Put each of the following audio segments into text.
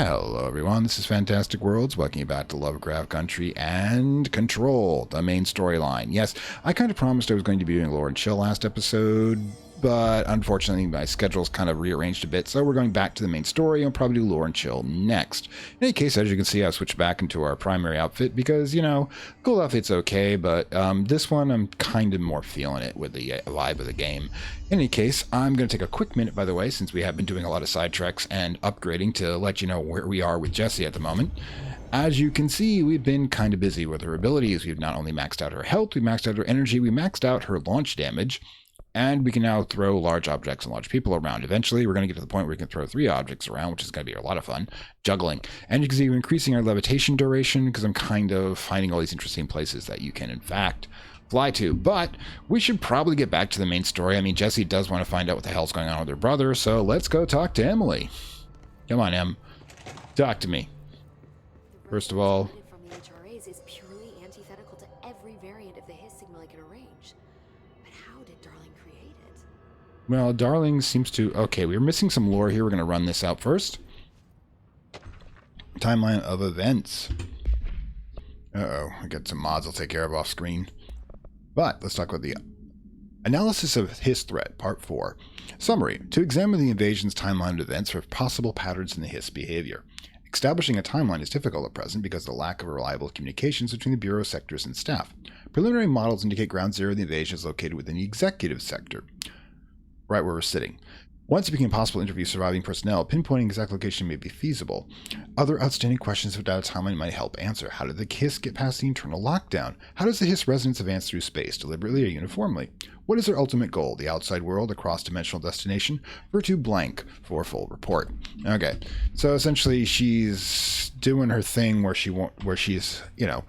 Hello everyone, this is Fantastic Worlds. Welcome you back to Lovecraft Country and Control, the main storyline. Yes, I kind of promised I was going to be doing Lore and Chill last episode, but unfortunately my schedule's kind of rearranged a bit, so we're going back to the main story and we'll probably do Lore and Chill next. In any case, as you can see, I switched back into our primary outfit because, you know, gold outfit's okay, but this one I'm kind of more feeling it with the vibe of the game. In any case, I'm going to take a quick minute, by the way, since we have been doing a lot of side treks and upgrading, to let you know where we are with Jessie at the moment. As you can see, we've been kind of busy with her abilities. We've not only maxed out her health, we maxed out her energy, we maxed out her launch damage, and we can now throw large objects and large people around. Eventually, we're going to get to the point where we can throw 3 objects around, which is going to be a lot of fun, juggling. And you can see we're increasing our levitation duration because I'm kind of finding all these interesting places that you can, in fact, fly to. But we should probably get back to the main story. I mean, Jessie does want to find out what the hell's going on with her brother, so let's go talk to Emily. Come on, Em. Talk to me. First of all, from the HRAs is purely antithetical to every variant of the His signal I can arrange. But how did Darling create it? well, Darling seems to... Okay, we're missing some lore here. We're going to run this out first. Timeline of events. Uh-oh, I got some mods I'll take care of off screen. But let's talk about the analysis of Hiss threat, part 4. Summary: to examine the invasion's timeline of events for possible patterns in the Hiss behavior. Establishing a timeline is difficult at present because of the lack of reliable communications between the Bureau sectors and staff. Preliminary models indicate ground zero of the invasion is located within the executive sector, right where we're sitting. Once it became possible to interview surviving personnel, pinpointing exact location may be feasible. Other outstanding questions of data timeline might help answer. How did the Hiss get past the internal lockdown? How does the Hiss resonance advance through space, deliberately or uniformly? What is their ultimate goal? The outside world, a cross-dimensional destination? Virtue blank for full report. Okay, so essentially she's doing her thing where she's, you know,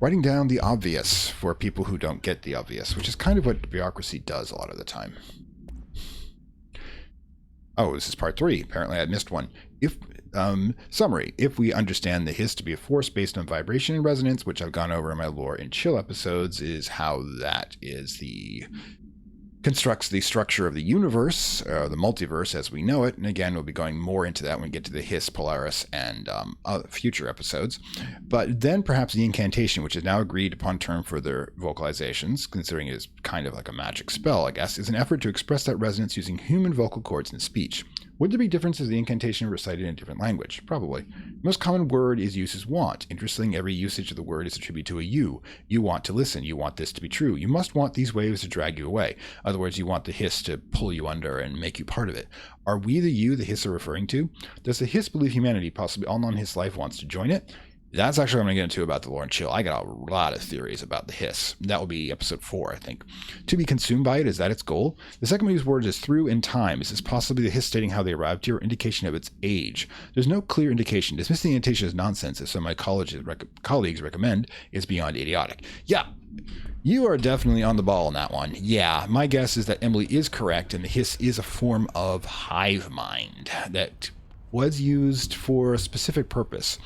writing down the obvious for people who don't get the obvious, which is kind of what bureaucracy does a lot of the time. Oh, this is part 3. Apparently I missed one. Summary. If we understand the Hiss to be a force based on vibration and resonance, which I've gone over in my Lore and Chill episodes, is how that is constructs the structure of the universe, the multiverse as we know it. And again, we'll be going more into that when we get to the Hiss, Polaris, and future episodes. But then perhaps the incantation, which is now agreed upon term for their vocalizations, considering it is kind of like a magic spell, I guess, is an effort to express that resonance using human vocal cords and speech. Would there be differences if the incantation recited in a different language? Probably. The most common word is used as want. Interestingly, every usage of the word is attributed to a you. You want to listen. You want this to be true. You must want these waves to drag you away. In other words, you want the Hiss to pull you under and make you part of it. Are we the you the Hiss are referring to? Does the Hiss believe humanity, possibly all non-Hiss life, wants to join it? That's actually what I'm going to get into about the Lore and Chill. I got a lot of theories about the Hiss. That will be episode 4, I think. To be consumed by it, is that its goal? The second used word is through in time. Is this possibly the Hiss stating how they arrived here, or indication of its age? There's no clear indication. Dismissing the incantation as nonsense, as some of my colleagues recommend, is beyond idiotic. Yeah, you are definitely on the ball on that one. Yeah, my guess is that Emily is correct, and the Hiss is a form of hive mind that was used for a specific purpose,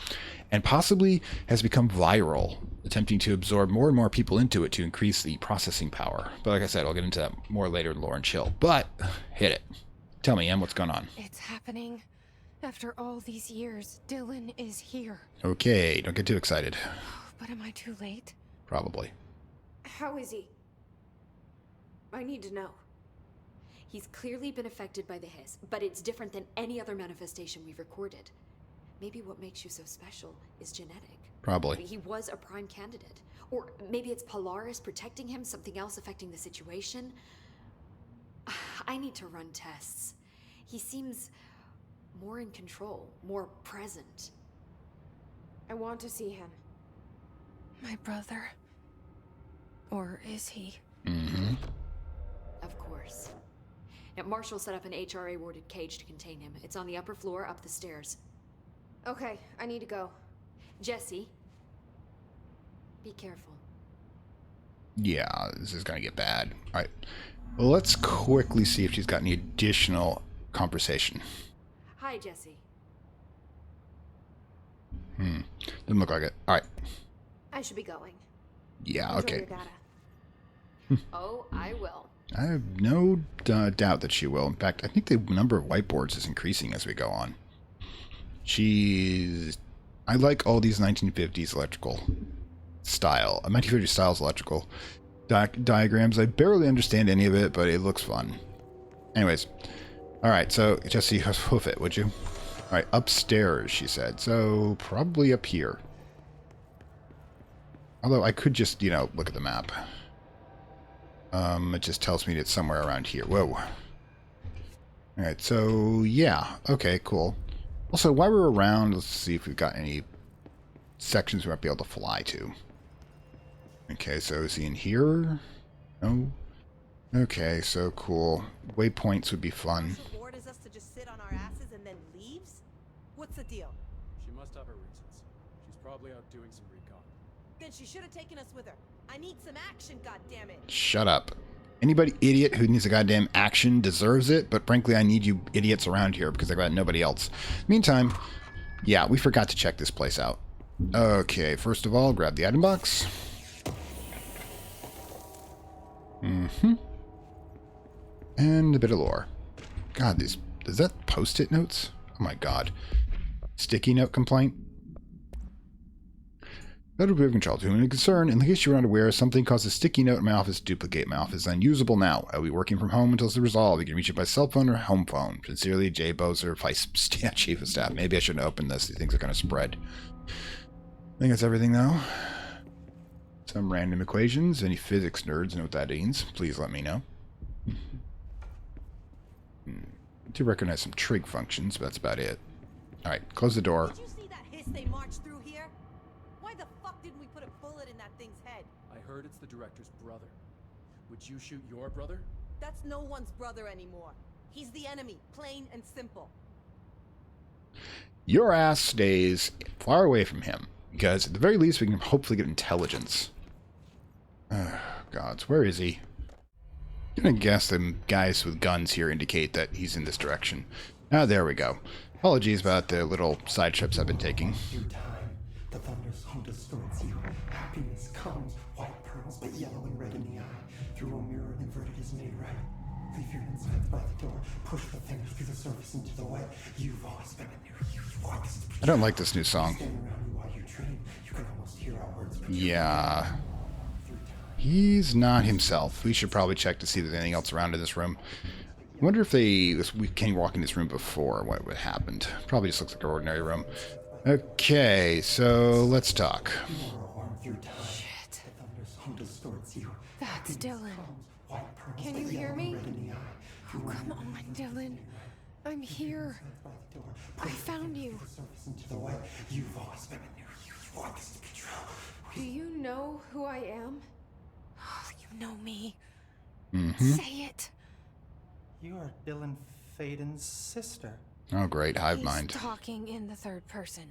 and possibly has become viral, attempting to absorb more and more people into it to increase the processing power. But like I said, I'll get into that more later in Lore and Chill. But, hit it. Tell me, Em, what's going on? It's happening. After all these years, Dylan is here. Okay, don't get too excited. But am I too late? Probably. How is he? I need to know. He's clearly been affected by the Hiss, but it's different than any other manifestation we've recorded. Maybe what makes you so special is genetic. Probably. He was a prime candidate. Or maybe it's Polaris protecting him, something else affecting the situation. I need to run tests. He seems more in control, more present. I want to see him. My brother. Or is he? Mm-hmm. Of course. Now, Marshall set up an HRA-warded cage to contain him. It's on the upper floor, up the stairs. Okay, I need to go. Jessie, be careful. Yeah, this is going to get bad. All right. Well, let's quickly see if she's got any additional conversation. Hi, Jessie. Doesn't look like it. All right. I should be going. Yeah, Enjoy okay. your data. Oh, I will. I have no doubt that she will. In fact, I think the number of whiteboards is increasing as we go on. I like all these 1950s electrical style, 1950s styles electrical diagrams. I barely understand any of it, but it looks fun. Anyways, all right. So Jesse, hoof it, would you? All right, upstairs, she said. So probably up here. Although I could just, look at the map. It just tells me it's somewhere around here. Whoa. All right, so yeah. Okay, cool. Also, while we're around, let's see if we've got any sections we might be able to fly to. Okay, so is he in here? No. Okay, so cool. Waypoints would be fun. She orders us to just sit on our asses and then leaves? What's the deal? She must have her reasons. She's probably out doing some recon. Then she should have taken us with her. I need some action, goddammit. Shut up. Anybody idiot who needs a goddamn action deserves it, but frankly, I need you idiots around here because I got nobody else. Meantime, yeah, we forgot to check this place out. Okay, first of all, grab the item box. And a bit of lore. God, is that post-it notes? Oh my god. Sticky note complaint? Note of control to whom it concern. In case you were not aware, something caused a sticky note in my office to duplicate. My office is unusable now. I will be working from home until it's resolved. You can reach it by cell phone or home phone. Sincerely, Jay Bozer, Vice Chief of Staff. Maybe I shouldn't open this. These things are going to spread. I think that's everything, though. Some random equations. Any physics nerds know what that means? Please let me know. I do recognize some trig functions, but that's about it. Alright, close the door. Did you see that hiss they marched through here? Why the fuck didn't we put a bullet in that thing's head? I heard it's the director's brother. Would you shoot your brother? That's no one's brother anymore. He's the enemy, plain and simple. Your ass stays far away from him, because at the very least we can hopefully get intelligence. Gods, where is he? I'm gonna guess the guys with guns here indicate that he's in this direction. Ah, there we go. Apologies about the little side trips I've been taking. Through time, the thunder's home distorts you. Happiness comes, white pearls, but yellow and red in the eye. Through a mirror inverted is made right. Leave your insides by the door. Push the fingers through the surface into the wet. You've always been in there. You've walked this. I don't like this new song. Stand around you while you dream. You can almost hear our words. Yeah. He's not himself. We should probably check to see if there's anything else around in this room. I wonder if we can walk in this room before what would happened. Probably just looks like an ordinary room. Okay, so let's talk. Shit. That's Dylan. Can you hear me? Oh, come on, Dylan. I'm here. I found you. Do you know who I am? Oh, you know me. Say it. You are Dylan Faden's sister. Oh, great. Hive He's mind. talking in the third person.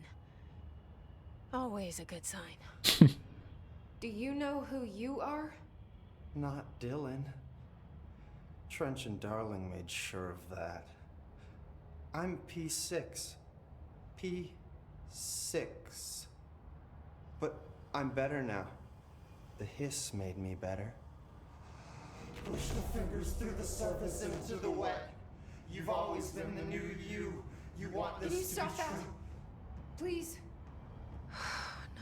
Always a good sign. Do you know who you are? Not Dylan. Trench and Darling made sure of that. I'm P6. P6. But I'm better now. The hiss made me better. Push the fingers through the surface into the wet. You've always been the new you. You want this Can you to stop be that? true. Please.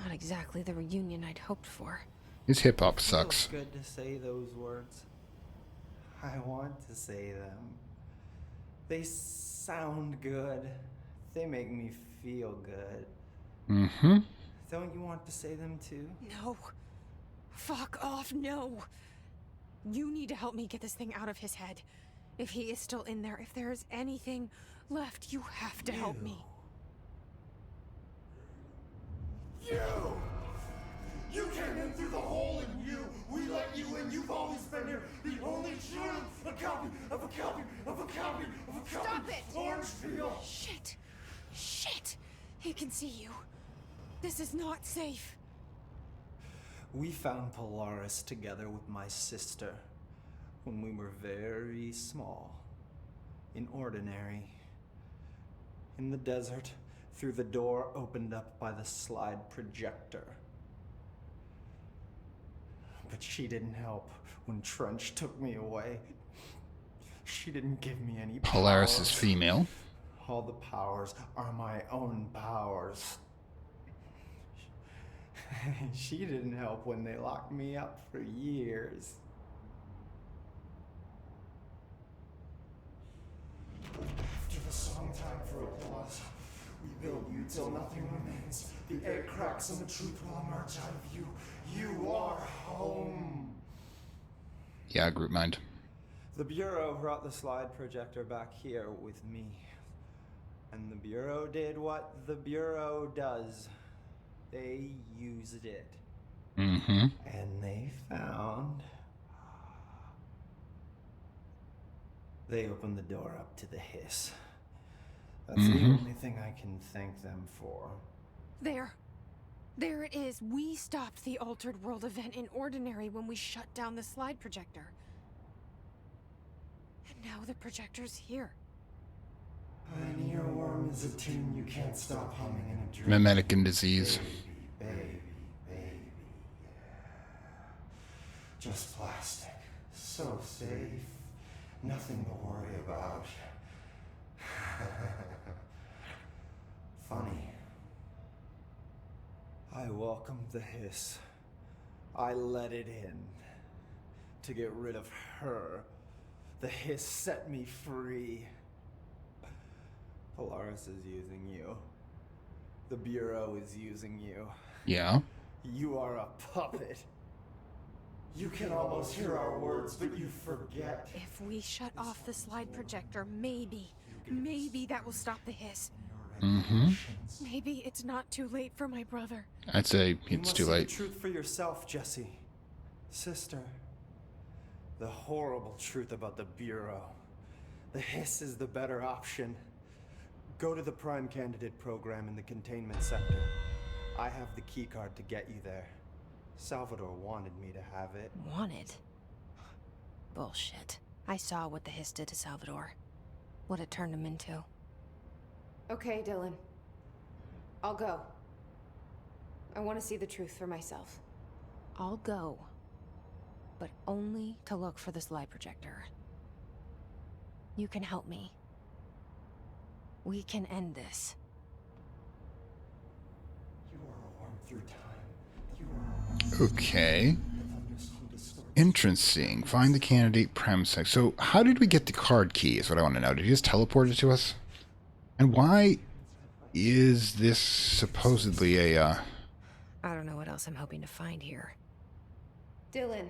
Not exactly the reunion I'd hoped for. His hip hop sucks. Feels good to say those words. I want to say them. They sound good. They make me feel good. Mm-hmm. Don't you want to say them too? No. Fuck off, no. You need to help me get this thing out of his head. If he is still in there, if there is anything left, you have to help me. You came in through the hole in you. We let you in. You've always been here. The only true. A copy of a copy of a copy of a copy. Stop it! Orange peel. Shit. Shit. He can see you. This is not safe. We found Polaris together with my sister when we were very small, in ordinary, in the desert, through the door opened up by the slide projector. But she didn't help when Trench took me away. She didn't give me any Polaris is powers. female. All the powers are my own powers. She didn't help when they locked me up for years. After the song time for applause, we build you till nothing remains. The egg cracks and the truth will emerge out of you. You are home. Yeah, group mind. The Bureau brought the slide projector back here with me. And the Bureau did what the Bureau does. They used it. Mm-hmm. And they found... They opened the door up to the hiss. That's the only thing I can thank them for. There. There it is. We stopped the Altered World event in Ordinary when we shut down the slide projector. And now the projector's here. An earworm is a tune you can't stop humming in a dream. Memetic and disease. Baby, yeah. Just plastic. So safe. Nothing to worry about. Funny. I welcomed the hiss. I let it in. To get rid of her. The hiss set me free. Polaris is using you. The Bureau is using you. Yeah. You are a puppet. You can almost hear our words, but you forget. If we shut off the slide projector, maybe that will stop the hiss. Mm-hmm. Maybe it's not too late for my brother. I'd say You it's must too see late. the truth for yourself, Jesse. Sister. The horrible truth about the Bureau. The hiss is the better option. Go to the Prime Candidate program in the containment sector. I have the keycard to get you there. Salvador wanted me to have it. Wanted? Bullshit. I saw what the hiss did to Salvador. What it turned him into. Okay, Dylan. I'll go. I want to see the truth for myself. I'll go. But only to look for the slide projector. You can help me. We can end this. You are warm through time. You are Okay. Interesting. Find the candidate premise. So how did we get the card key is what I want to know. Did he just teleport it to us? And why is this supposedly a, I don't know what else I'm hoping to find here. Dylan.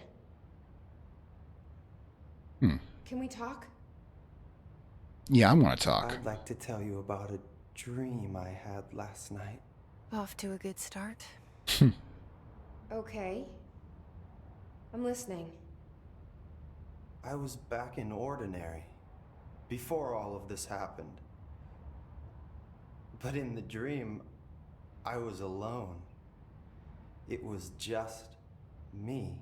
Hmm. Can we talk? Yeah, I want to talk. I'd like to tell you about a dream I had last night. Off to a good start. Okay. I'm listening. I was back in Ordinary, before all of this happened. But in the dream, I was alone. It was just me.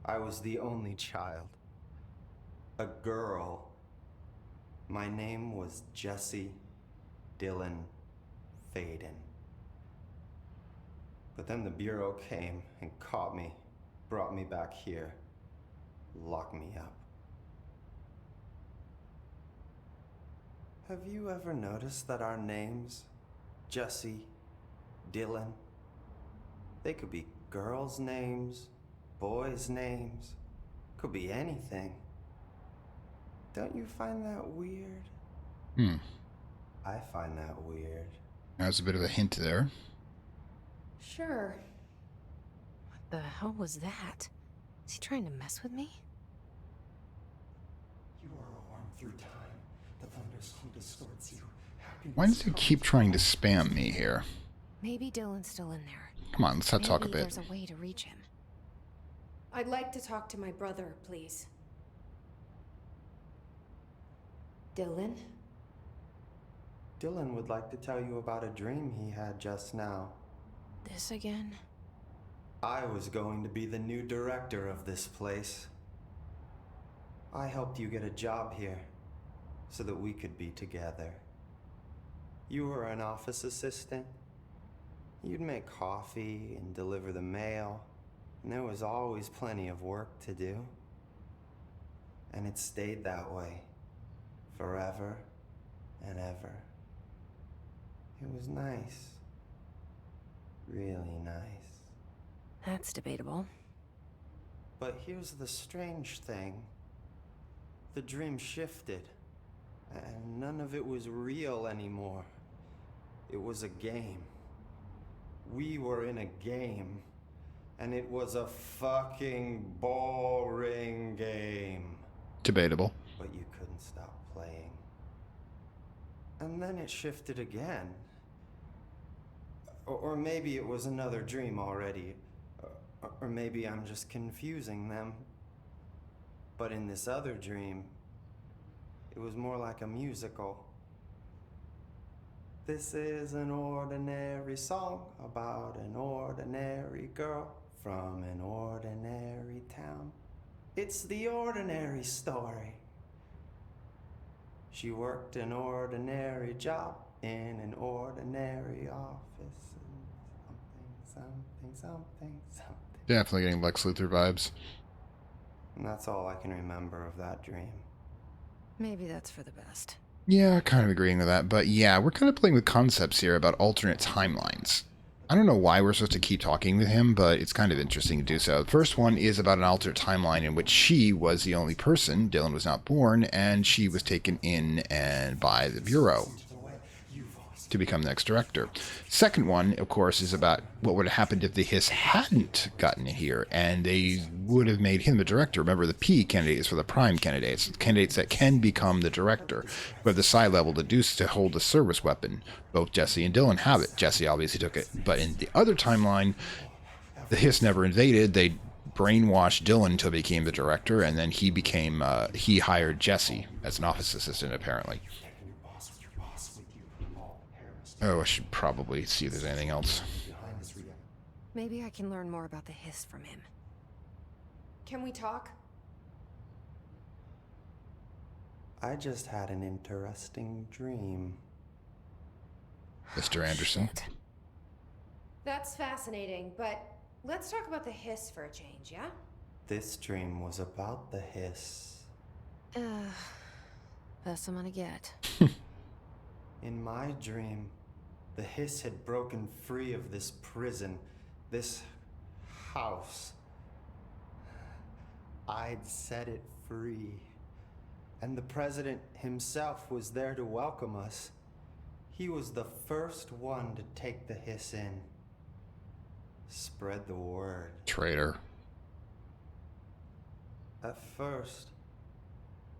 I was the only child. A girl. My name was Jesse Dylan Faden. But then the Bureau came and caught me, brought me back here, locked me up. Have you ever noticed that our names, Jesse, Dylan, they could be girls' names, boys' names, could be anything. Don't you find that weird? Hmm. I find that weird. That's a bit of a hint there. Sure. What the hell was that? Is he trying to mess with me? You are warm through time. The thunderstorm distorts you. Happiness Why does he keep trying to spam me here? Maybe Dylan's still in there. Come on, let's talk a Maybe bit. there's a way to reach him. I'd like to talk to my brother, please. Dylan? Dylan would like to tell you about a dream he had just now. This again? I was going to be the new director of this place. I helped you get a job here, so that we could be together. You were an office assistant. You'd make coffee and deliver the mail, and there was always plenty of work to do. And it stayed that way, forever and ever. It was nice. Really nice. That's debatable. But here's the strange thing. The dream shifted, and none of it was real anymore. It was a game. We were in a game, and it was a fucking boring game. Debatable. But you couldn't stop playing. And then it shifted again. Or maybe it was another dream already. Or maybe I'm just confusing them. But in this other dream, it was more like a musical. This is an ordinary song about an ordinary girl from an ordinary town. It's the ordinary story. She worked an ordinary job in an ordinary office. Something. Definitely getting Lex Luthor vibes. And that's all I can remember of that dream. Maybe that's for the best. Yeah, kind of agreeing with that. But yeah, we're kind of playing with concepts here about alternate timelines. I don't know why we're supposed to keep talking with him, but it's kind of interesting to do so. The first one is about an alternate timeline in which she was the only person. Dylan was not born, and she was taken in and by the Bureau to become the next director. Second one, of course, is about what would have happened if the Hiss hadn't gotten in here, and they would have made him the director. Remember, the P candidate is for the prime candidates, candidates that can become the director, who have the psi level to hold the service weapon. Both Jesse and Dylan have it. Jesse obviously took it, but in the other timeline, the Hiss never invaded. They brainwashed Dylan until he became the director, and then he hired Jesse as an office assistant, apparently. Oh, I should probably see if there's anything else. Maybe I can learn more about the Hiss from him. Can we talk? I just had an interesting dream. Mr. Anderson. Shit. That's fascinating, but let's talk about the Hiss for a change, yeah? This dream was about the Hiss. Best I'm gonna get. In my dream, the Hiss had broken free of this prison, this house. I'd set it free. And the president himself was there to welcome us. He was the first one to take the Hiss in. Spread the word. Traitor. At first,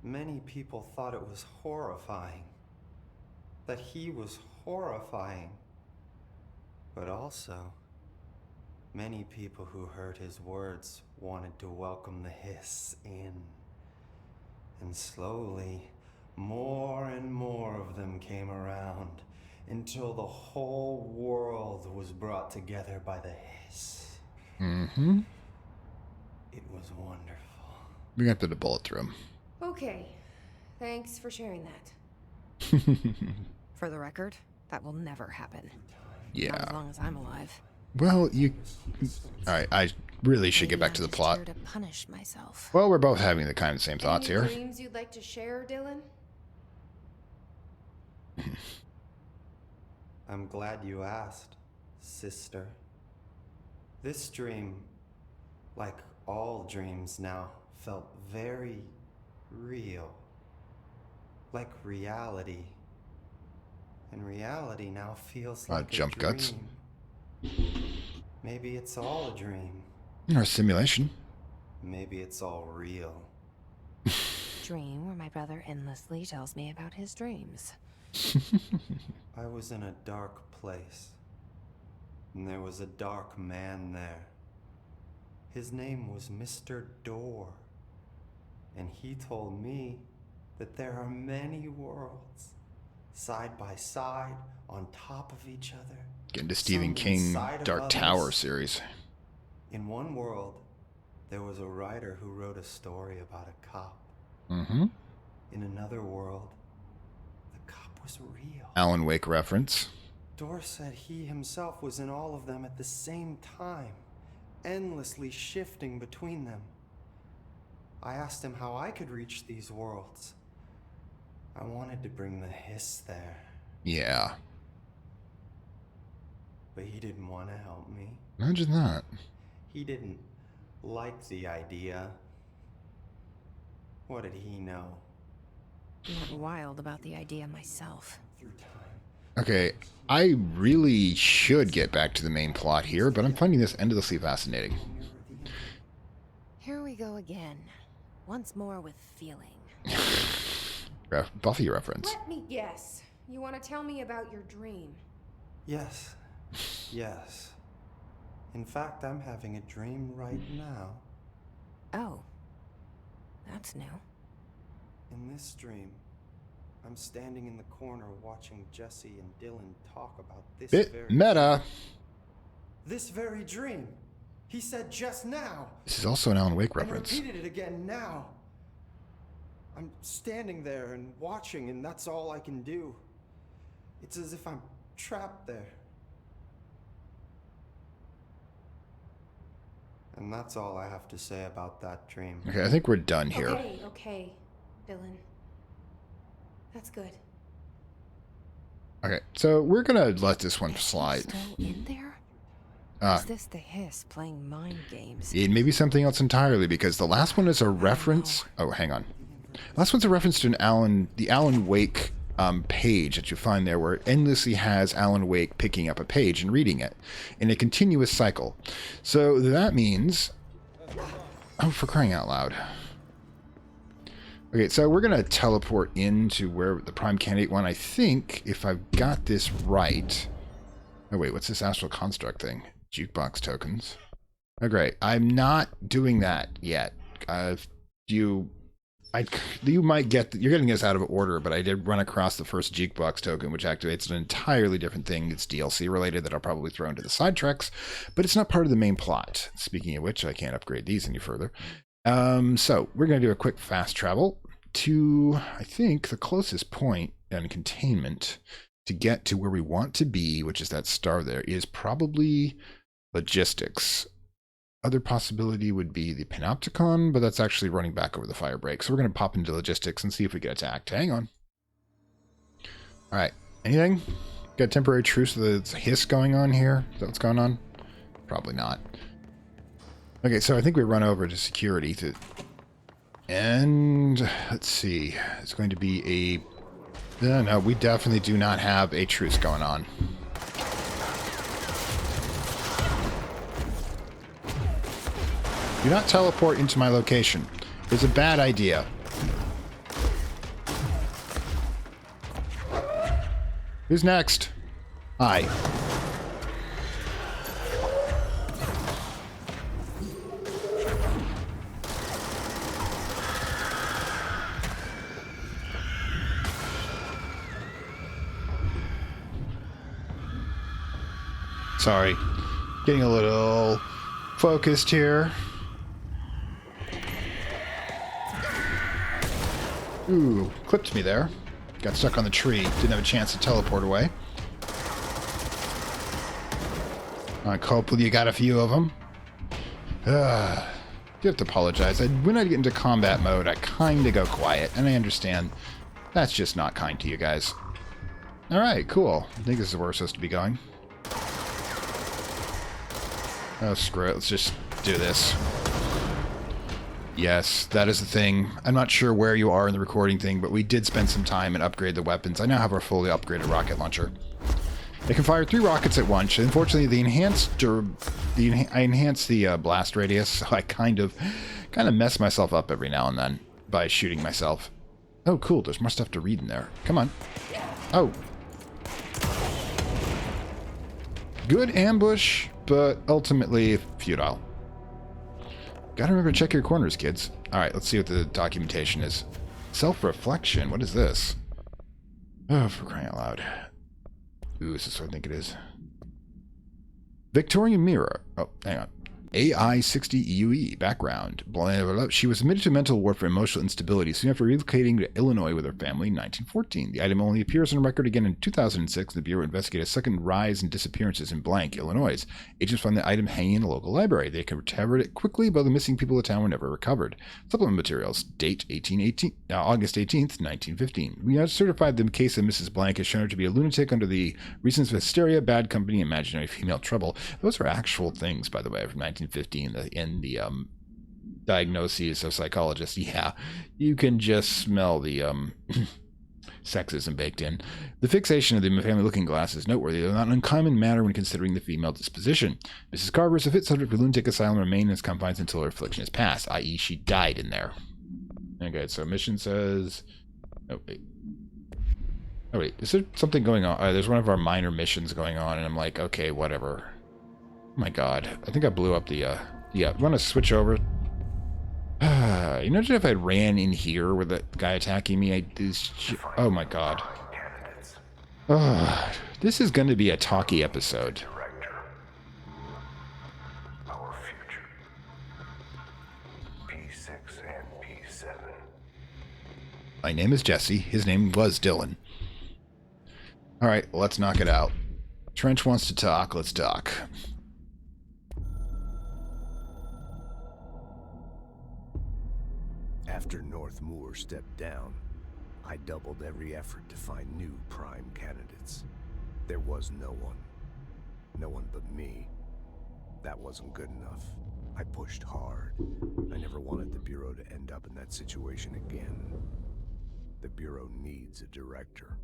many people thought it was horrifying. That he was horrifying. But also, many people who heard his words wanted to welcome the Hiss in. And slowly, more and more of them came around until the whole world was brought together by the Hiss. Mm-hmm. It was wonderful. We got to the bullet through him. Okay. Thanks for sharing that. For the record, that will never happen. Yeah. Not as long as I'm alive. Well, Alright, I really should get back to the plot. Here to punish myself. Well, we're both having the kind of same thoughts Any here. dreams you'd like to share, Dylan? I'm glad you asked, sister. This dream, like all dreams now, felt very real. Like reality. And reality now feels like jump a dream. cuts. Maybe it's all a dream. Or a simulation. Maybe it's all real. Dream where my brother endlessly tells me about his dreams. I was in a dark place. And there was a dark man there. His name was Mr. Door. And he told me that there are many worlds, side by side, on top of each other. Getting to Stephen some King inside of Dark others. Tower series. In one world, there was a writer who wrote a story about a cop. Mm-hmm. In another world, the cop was real. Alan Wake reference. Door said he himself was in all of them at the same time, endlessly shifting between them. I asked him how I could reach these worlds. I wanted to bring the hiss there, Yeah. but he didn't want to help me. Imagine that. He didn't like the idea. What did he know? I'm not wild about the idea myself. Through time. Okay, I really should get back to the main plot here, but I'm finding this endlessly fascinating. Here we go again. Once more with feeling. Buffy reference. Let me guess. You want to tell me about your dream? Yes. Yes. In fact, I'm having a dream right now. Oh. That's new. In this dream, I'm standing in the corner watching Jesse and Dylan talk about this Bit very meta. This very dream. He said just now. This is also an Alan Wake reference. And repeated it again now. I'm standing there and watching, and that's all I can do. It's as if I'm trapped there. And that's all I have to say about that dream. Okay, I think we're done here. Okay, Dylan. That's good. Okay, so we're gonna let this one slide. Still in there? Is this the hiss playing mind games? It may be something else entirely, because the last one is a reference. Oh, hang on. Last one's a reference to the Alan Wake page that you find there, where it endlessly has Alan Wake picking up a page and reading it in a continuous cycle. So that means, oh, for crying out loud. Okay, so we're gonna teleport into where the prime candidate one. I think if I've got this right. Oh wait, what's this astral construct thing? Jukebox tokens. Oh great, I'm not doing that yet. You might get, you're getting this out of order, but I did run across the first jukebox token, which activates an entirely different thing. It's DLC related that I'll probably throw into the side treks, but it's not part of the main plot. Speaking of which, I can't upgrade these any further. So we're going to do a quick fast travel to, I think, the closest point in containment to get to where we want to be, which is that star there, is probably logistics. Other possibility would be the Panopticon, but that's actually running back over the fire break. So we're going to pop into logistics and see if we get attacked. Hang on. All right. Anything? Got a temporary truce with the hiss going on here? Is that what's going on? Probably not. Okay, so I think we run over to security. And let's see. It's going to be a... No, we definitely do not have a truce going on. Do not teleport into my location. It's a bad idea. Who's next? Hi. Sorry. Getting a little focused here. Ooh, clipped me there. Got stuck on the tree. Didn't have a chance to teleport away. Alright, hopefully you got a few of them. You have to apologize. When I get into combat mode, I kind of go quiet, and I understand that's just not kind to you guys. Alright, cool. I think this is where we're supposed to be going. Oh, screw it. Let's just do this. Yes, that is the thing. I'm not sure where you are in the recording thing, but we did spend some time and upgrade the weapons. I now have our fully upgraded rocket launcher. It can fire 3 rockets at once. Unfortunately, I enhanced the blast radius, so I kind of mess myself up every now and then by shooting myself. Oh, cool. There's more stuff to read in there. Come on. Oh. Good ambush, but ultimately futile. Gotta remember to check your corners, kids. Alright, let's see what the documentation is. Self-reflection, what is this? Oh, for crying out loud. Ooh, is this what I think it is? Victorian mirror. Oh, hang on. AI-60 EUE. Background. Blah, blah, blah. She was admitted to mental ward for emotional instability soon after relocating to Illinois with her family in 1914. The item only appears on record again in 2006. The Bureau investigated a second rise in disappearances in blank, Illinois. Agents found the item hanging in a local library. They recovered it quickly, but the missing people of the town were never recovered. Supplement materials. Date August 18th, 1915. We have certified the case of Mrs. Blank has shown her to be a lunatic under the reasons of hysteria, bad company, imaginary female trouble. Those are actual things, by the way, from 1915 in the diagnoses of psychologists. Yeah, you can just smell the sexism baked in. The fixation of the family looking glass is noteworthy, though not an uncommon matter when considering the female disposition. Mrs. Carver is a fit subject for lunatic asylum and remain in its confines until her affliction is past, i.e. she died in there. Okay, so mission says... Oh, wait. Oh, wait. Is there something going on? There's one of our minor missions going on, and I'm like, okay, whatever. Oh my god. I think I blew up the, yeah, I want to switch over. Imagine if I ran in here with that guy attacking me. Oh my god. This is going to be a talky episode. Our future. P6 and P7. My name is Jesse. His name was Dylan. Alright, let's knock it out. Trench wants to talk. Let's talk. After North Moore stepped down, I doubled every effort to find new prime candidates. There was no one. No one but me. That wasn't good enough. I pushed hard. I never wanted the Bureau to end up in that situation again. The Bureau needs a director.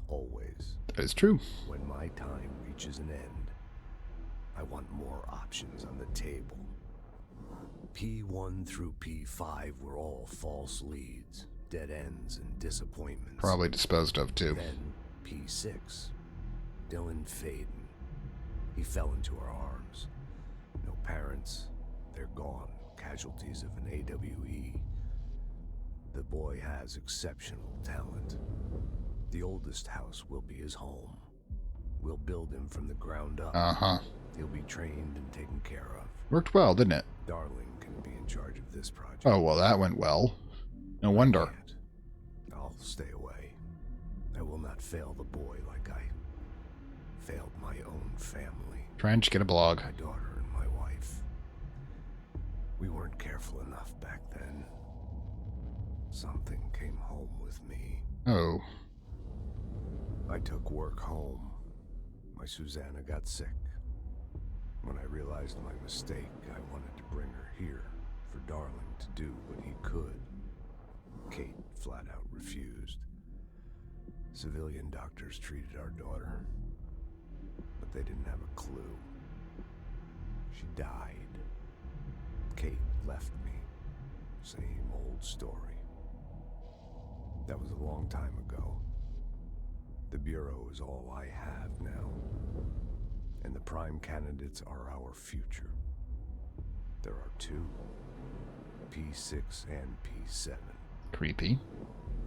Always. That is true. When my time reaches an end, I want more options on the table. P1 through P5 were all false leads, dead ends, and disappointments. Probably disposed of, too. Then P6, Dylan Faden. He fell into our arms. No parents, they're gone, casualties of an AWE. The boy has exceptional talent. The oldest house will be his home. We'll build him from the ground up. Uh-huh. He'll be trained and taken care of. Worked well, didn't it? Darling can be in charge of this project. Oh, well, that went well. No wonder. I'll stay away. I will not fail the boy like I failed my own family. Trench, get a blog. My daughter and my wife. We weren't careful enough back then. Something came home with me. Oh. I took work home. My Susanna got sick. When I realized my mistake, I wanted to bring her here for Darling to do what he could. Kate flat out refused. Civilian doctors treated our daughter, but they didn't have a clue. She died. Kate left me. Same old story. That was a long time ago. The Bureau is all I have now. And the prime candidates are our future. There are two. P6 and P7. Creepy.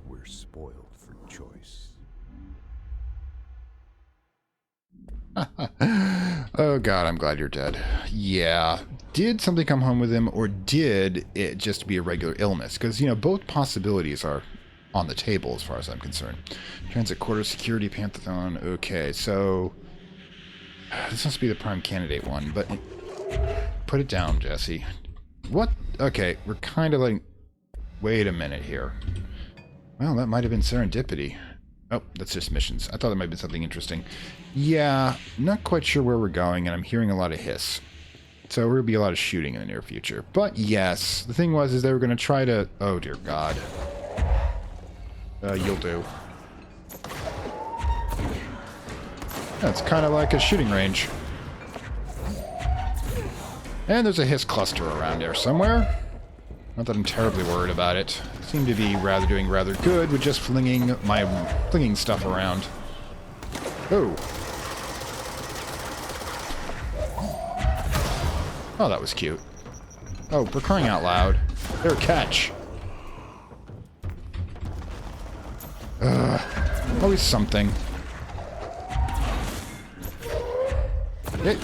We're spoiled for choice. Oh god, I'm glad you're dead. Yeah. Did something come home with him, or did it just be a regular illness? Because, you know, both possibilities are on the table as far as I'm concerned. Transit quarter security Pantheon. Okay, so this must be the prime candidate one, but put it down, Jesse. What? Okay, we're kind of like... Wait a minute here. Well, that might have been serendipity. Oh, that's just missions. I thought that might have been something interesting. Yeah, not quite sure where we're going, and I'm hearing a lot of hiss. So there will be a lot of shooting in the near future. But yes, the thing was is they were going to try to... Oh, dear God. You'll do. That's kind of like a shooting range. And there's a hiss cluster around there somewhere. Not that I'm terribly worried about it. Seem to be doing rather good with just flinging stuff around. Oh. Oh, that was cute. Oh, for crying out loud. They're a catch. Always something.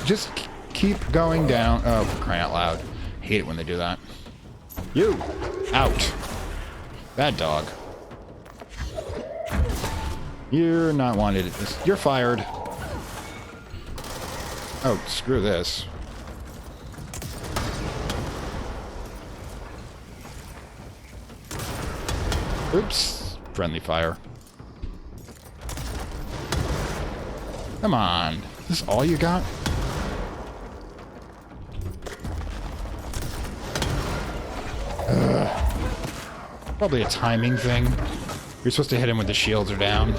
Just keep going down. Oh, for crying out loud. Hate it when they do that. You! Out! Bad dog. You're not wanted. You're fired. Oh, screw this. Oops. Friendly fire. Come on. Is this all you got? Probably a timing thing. You're supposed to hit him when the shields are down.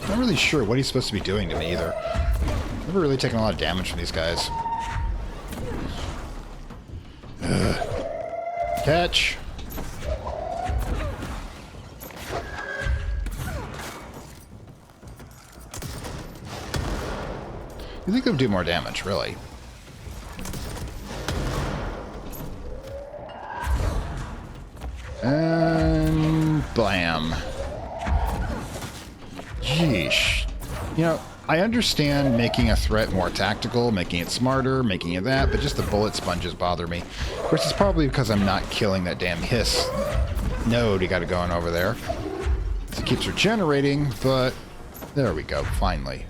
Not really sure what he's supposed to be doing to me either. Never really taken a lot of damage from these guys. Catch. You think they'll do more damage, really? And blam. Yeesh. You know, I understand making a threat more tactical, making it smarter, making it that, but just the bullet sponges bother me. Of course, it's probably because I'm not killing that damn hiss node he got it going over there. It keeps regenerating, but there we go, finally.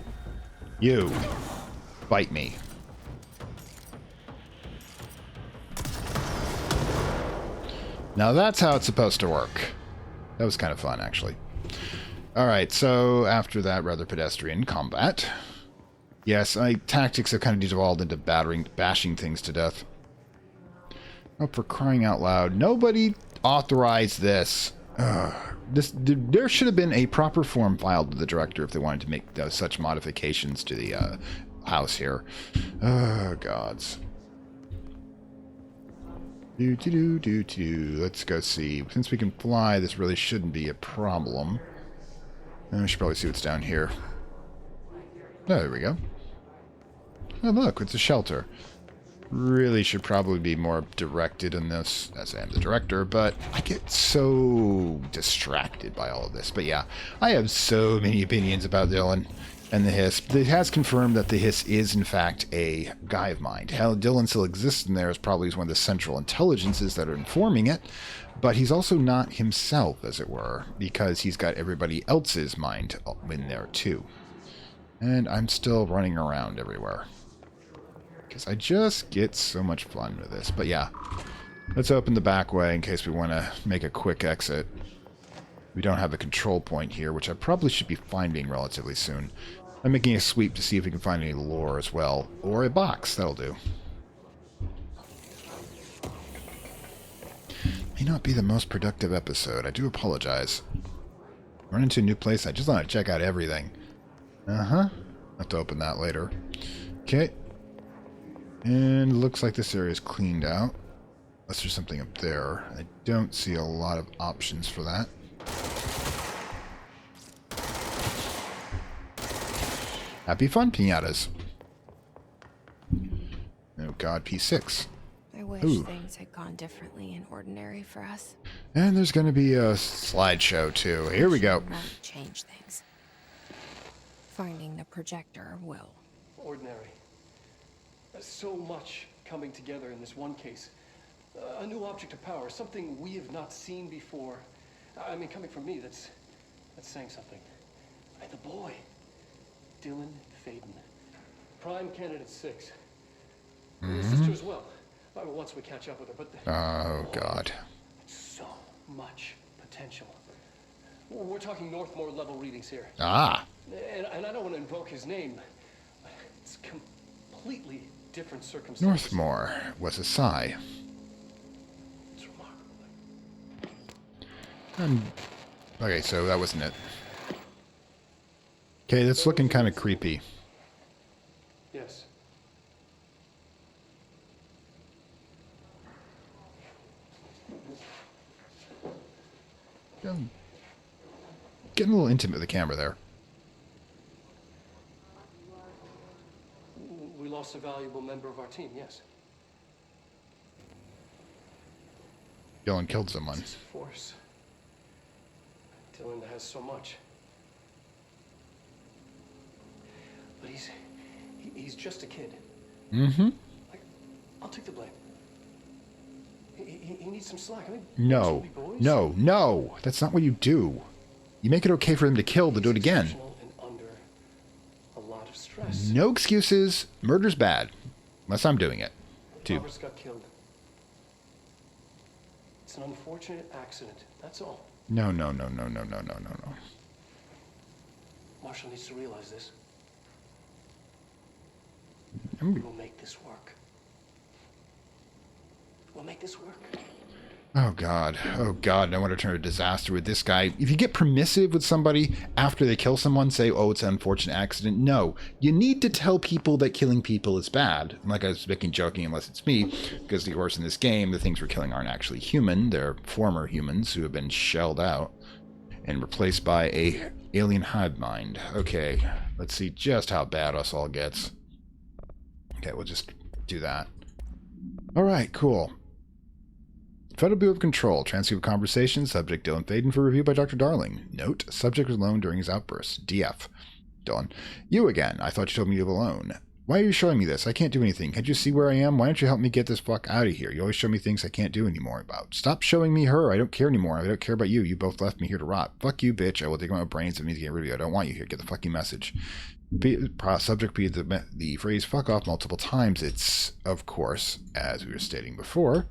You. Bite me. Now that's how it's supposed to work. That was kind of fun, actually. Alright, so after that rather pedestrian combat. Yes, my tactics have kind of devolved into bashing things to death. Oh, for crying out loud. Nobody authorized this. There should have been a proper form filed to the director if they wanted to make such modifications to the house here. Oh, gods. Let's go see. Since we can fly, this really shouldn't be a problem. I should probably see what's down here. Oh, there we go. Oh, look, it's a shelter. Really should probably be more directed in this, as I am the director, but I get so distracted by all of this. But yeah, I have so many opinions about Dylan and the Hiss. It has confirmed that the Hiss is, in fact, a hive mind. How Dylan still exists in there is probably one of the central intelligences that are informing it, but he's also not himself, as it were, because he's got everybody else's mind in there, too. And I'm still running around everywhere. Because I just get so much fun with this. But yeah, let's open the back way in case we want to make a quick exit. We don't have a control point here, which I probably should be finding relatively soon. I'm making a sweep to see if we can find any lore as well. Or a box, that'll do. May not be the most productive episode. I do apologize. Run into a new place. I just want to check out everything. Uh-huh. I'll have to open that later. Okay. And looks like this area is cleaned out. Unless there's something up there. I don't see a lot of options for that. Happy fun, piñatas. Oh god, P6. I wish things had gone differently in Ordinary for us. And there's going to be a slideshow too. Here we go. Might change things. Finding the projector will. Ordinary. So much coming together in this one case. A new object of power, something we have not seen before. I mean, coming from me, that's saying something. And the boy, Dylan Faden, prime candidate 6. His sister as well. Once we catch up with her, but oh god, so much potential. We're talking Northmore level readings here. Ah. And I don't want to invoke his name. It's completely different circumstances. Northmore was a sigh. It's remarkable. Okay, so that wasn't it. Okay, that's looking kind of creepy. Yes. Getting a little intimate with the camera there. We lost a valuable member of our team, yes. Dylan killed someone. This force. Dylan has so much. But He's just a kid. Mm-hmm. Like, I'll take the blame. He needs some slack. I mean, No. boys will be boys. No. No. That's not what you do. You make it okay for them to kill to do it again. He's exceptional and under a lot of stress. No excuses. Murder's bad. Unless I'm doing it. Too. Roberts got killed. It's an unfortunate accident. That's all. No. Marshall needs to realize this. I'm- We'll make this work. We'll make this work. Oh God. Oh God. I want to turn a disaster with this guy. If you get permissive with somebody after they kill someone, say, oh, it's an unfortunate accident. No. You need to tell people that killing people is bad. And like I was making joking, unless it's me, because of course in this game, the things we're killing aren't actually human. They're former humans who have been shelled out and replaced by a alien hive mind. Okay. Let's see just how bad us all gets. Okay, we'll just do that. All right, cool. Federal Bureau of Control, transcript of conversation, subject Dylan Faden for review by Dr. Darling. Note, subject was alone during his outburst. DF. Dylan, you again. I thought you told me you were alone. Why are you showing me this? I can't do anything. Can't you see where I am? Why don't you help me get this fuck out of here? You always show me things I can't do anymore about. Stop showing me her. I don't care anymore. I don't care about you. You both left me here to rot. Fuck you, bitch. I will take my brains and me to get rid of you. I don't want you here. Get the fucking message. Subject repeated the phrase fuck off multiple times. It's, of course, as we were stating before,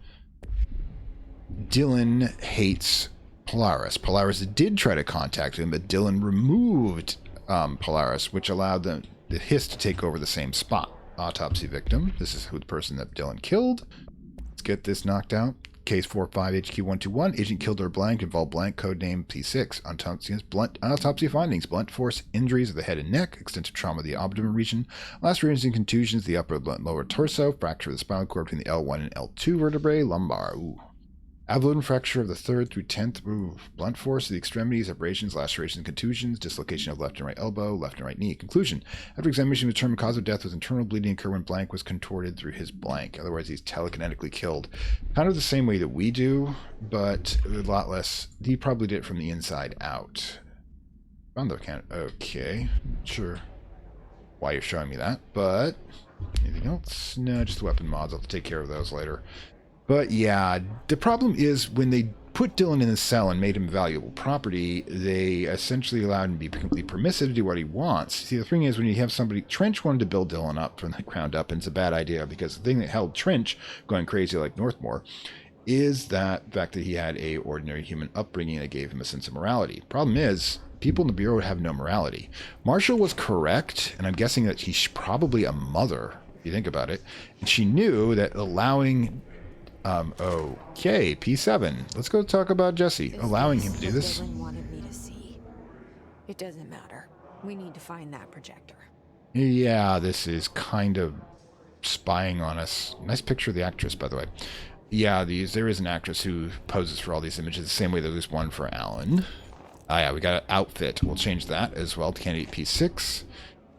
Dylan hates Polaris. Polaris did try to contact him, but Dylan removed Polaris, which allowed the hiss to take over the same spot. Autopsy victim. This is the person that Dylan killed. Let's get this knocked out. Case 45HQ121. Agent Kildare Blank involved blank, codename P6. Autopsy findings. Blunt force injuries of the head and neck. Extensive trauma of the abdomen region. Lacerations and contusions of the upper and lower torso. Fracture of the spinal cord between the L1 and L2 vertebrae. Lumbar. Ooh. Abdomen fracture of the 3rd through 10th. Ooh. Blunt force of the extremities, abrasions, lacerations, contusions, dislocation of left and right elbow, left and right knee. Conclusion. After examination, the determined cause of death was internal bleeding occurred when blank was contorted through his blank. Otherwise, he's telekinetically killed. Kind of the same way that we do, but a lot less. He probably did it from the inside out. Found the can. Okay. Sure. Why you're showing me that, but anything else? No, just weapon mods. I'll have to take care of those later. But yeah, the problem is when they put Dylan in the cell and made him valuable property, they essentially allowed him to be completely permissive to do what he wants. See, the thing is, when you have somebody, Trench wanted to build Dylan up from the ground up, and it's a bad idea because the thing that held Trench going crazy like Northmore is that fact that he had a ordinary human upbringing that gave him a sense of morality. Problem is, people in the Bureau have no morality. Marshall was correct, and I'm guessing that she's probably a mother, if you think about it, and she knew that allowing... okay, P7. Let's go talk about Jesse. Allowing him to do this. Dylan wanted me to see. It doesn't matter. We need to find that projector. Yeah, this is kind of spying on us. Nice picture of the actress, by the way. Yeah, there is an actress who poses for all these images the same way there's one for Alan. Ah, yeah, we got an outfit. We'll change that as well to candidate P6.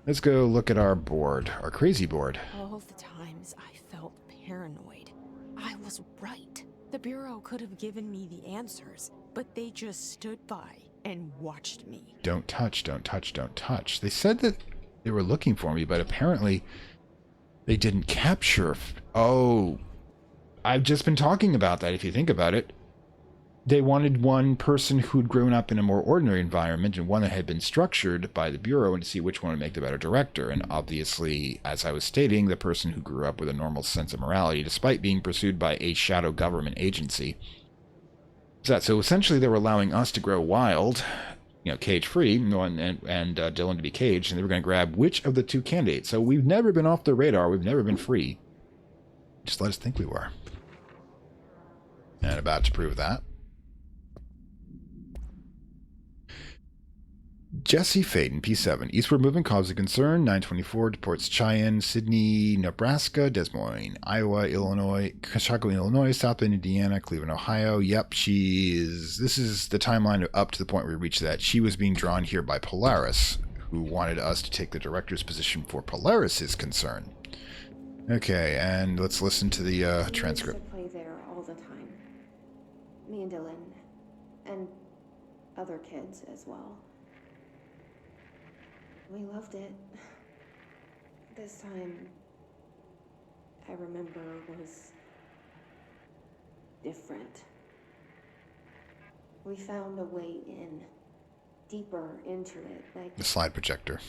Let's go look at our board, our crazy board. All the times I felt paranoid. I was right. The Bureau could have given me the answers, but they just stood by and watched me. Don't touch, don't touch, don't touch. They said that they were looking for me, but apparently they didn't capture... Oh, I've just been talking about that, if you think about it. They wanted one person who'd grown up in a more ordinary environment and one that had been structured by the Bureau and to see which one would make the better director. And obviously, as I was stating, the person who grew up with a normal sense of morality, despite being pursued by a shadow government agency. So essentially, they were allowing us to grow wild, cage-free, and Dylan to be caged, and they were going to grab which of the two candidates. So we've never been off the radar. We've never been free. Just let us think we were. And about to prove that. Jesse Faden, P7. Eastward movement causes a concern. 924 deports Cheyenne, Sydney, Nebraska, Des Moines, Iowa, Illinois, Chicago, Illinois, South Bend, Indiana, Cleveland, Ohio. Yep, this is the timeline up to the point where we reached that. She was being drawn here by Polaris, who wanted us to take the director's position for Polaris's concern. Okay, and let's listen to the transcript. We used to play there all the time. Me and Dylan, and other kids as well. We loved it. This time, I remember, was different. We found a way in, deeper into it, like The slide projector.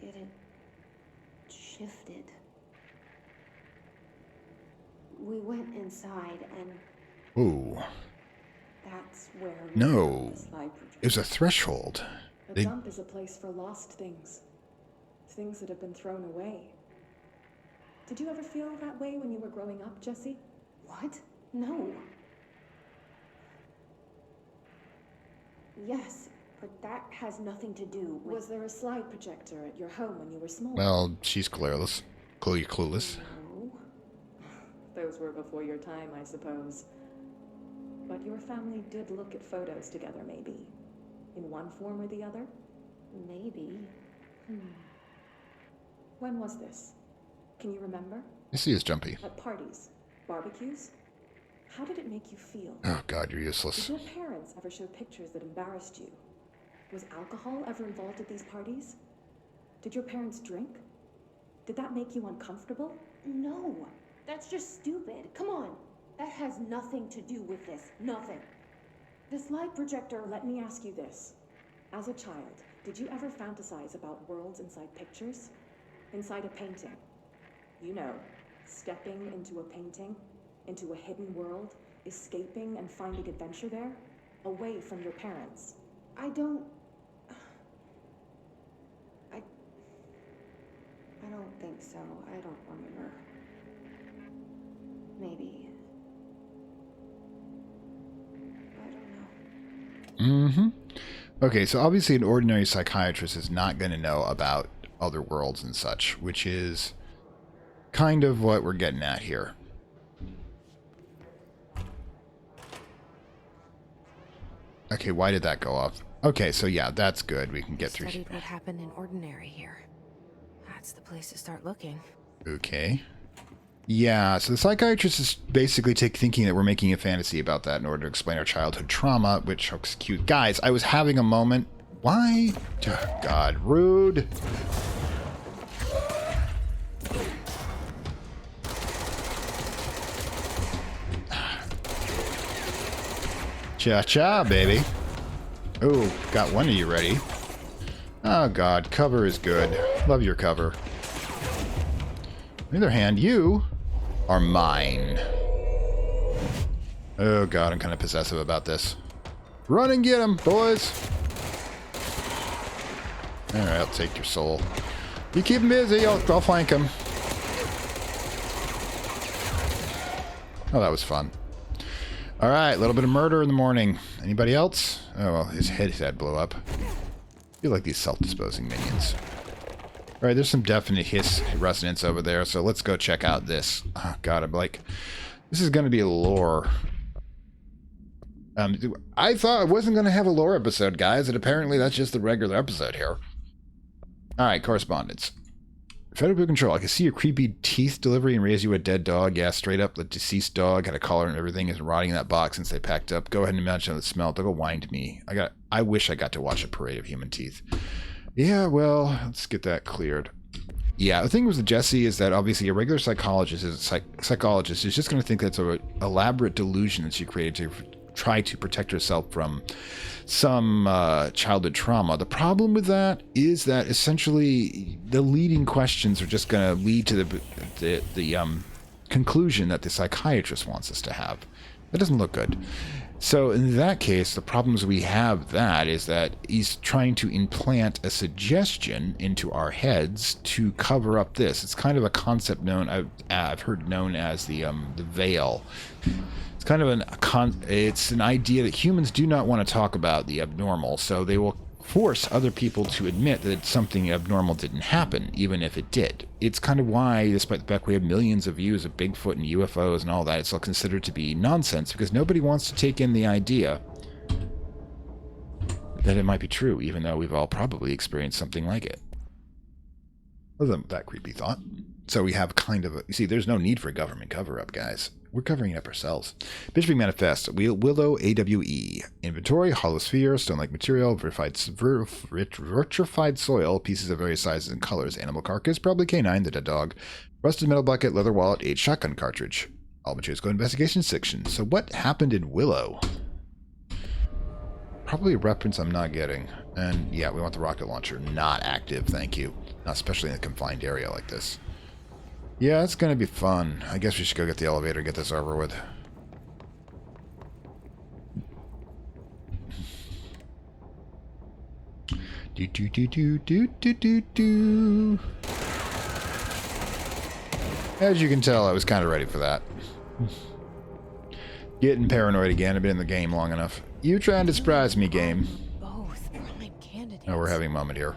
it had shifted. We went inside and Ooh. that's where we No. found the slide projector. It was a threshold. A They- dump is a place for lost things. Things that have been thrown away. Did you ever feel that way when you were growing up, Jesse? What? No. Yes, but that has nothing to do with... Was there a slide projector at your home when you were small? Well, she's clueless. Clueless. No. Those were before your time, I suppose. But your family did look at photos together, maybe. In one form or the other? Maybe. When was this? Can you remember? This is jumpy. At parties? Barbecues? How did it make you feel? Oh god, you're Did useless. your parents ever show pictures that embarrassed you? Was alcohol ever involved at these parties? Did your parents drink? Did that make you uncomfortable? No, that's just stupid. Come on. That has nothing to do with this. Nothing. The slide projector, let me ask you this. As a child, did you ever fantasize about worlds inside pictures? Inside a painting? You know, stepping into a painting, into a hidden world, escaping and finding adventure there, away from your parents. I don't think so. I don't remember. Maybe. I don't know. Okay, so obviously an ordinary psychiatrist is not going to know about other worlds and such, which is kind of what we're getting at here. Okay, why did that go off? Okay, so yeah, that's good. We can get through. Studied what happened in ordinary here. That's the place to start looking. Okay. Yeah, so the psychiatrist is basically thinking that we're making a fantasy about that in order to explain our childhood trauma, which looks cute. Guys, I was having a moment. Why? Oh, God, rude. Cha-cha, baby. Oh, got one of you ready. Oh, God, cover is good. Love your cover. On the other hand, you are mine. Oh, God, I'm kind of possessive about this. Run and get him, boys. All right, I'll take your soul. You keep him busy, I'll flank him. Oh, that was fun. All right, a little bit of murder in the morning. Anybody else? Oh, well, his head blew up. I feel like these self-disposing minions. All right, there's some definite hiss resonance over there, so let's go check out this. Oh, God, I'm like, this is going to be a lore. I thought I wasn't going to have a lore episode, guys, and apparently that's just the regular episode here. All right, correspondence. Federal Control, I can see your creepy teeth delivery and raise you a dead dog. Yeah, straight up, the deceased dog had a collar and everything is rotting in that box since they packed up. Go ahead and imagine the smell. Don't go whine to me. I wish I got to watch a parade of human teeth. Yeah, well, let's get that cleared. Yeah, the thing with Jesse is that obviously a regular psychologist is just going to think that's an elaborate delusion that she created to try to protect herself from some childhood trauma. The problem with that is that essentially the leading questions are just going to lead to the conclusion that the psychiatrist wants us to have. That doesn't look good. So in that case, the problems we have that is that he's trying to implant a suggestion into our heads to cover up this. It's kind of a concept I've heard known as the veil. It's kind of it's an idea that humans do not want to talk about the abnormal, so they will force other people to admit that something abnormal didn't happen, even if it did. It's kind of why, despite the fact we have millions of views of Bigfoot and UFOs and all that, it's still considered to be nonsense because nobody wants to take in the idea that it might be true, even though we've all probably experienced something like it. Other than that creepy thought. So we have kind of you see, there's no need for a government cover-up, guys. We're covering it up ourselves. Bishoping Manifest, Willow AWE. Inventory, hollow sphere, stone-like material, vitrified soil, pieces of various sizes and colors, animal carcass, probably canine, the dead dog, rusted metal bucket, leather wallet, 8 shotgun cartridge. All materials go investigation section. So what happened in Willow? Probably a reference I'm not getting. And yeah, we want the rocket launcher. Not active, thank you. Not especially in a confined area like this. Yeah, it's going to be fun. I guess we should go get the elevator and get this over with. Do do do do do do do do. As you can tell, I was kind of ready for that. Getting paranoid again. I've been in the game long enough. You trying to surprise me, game? Both prime candidates. Oh, we're having a moment here.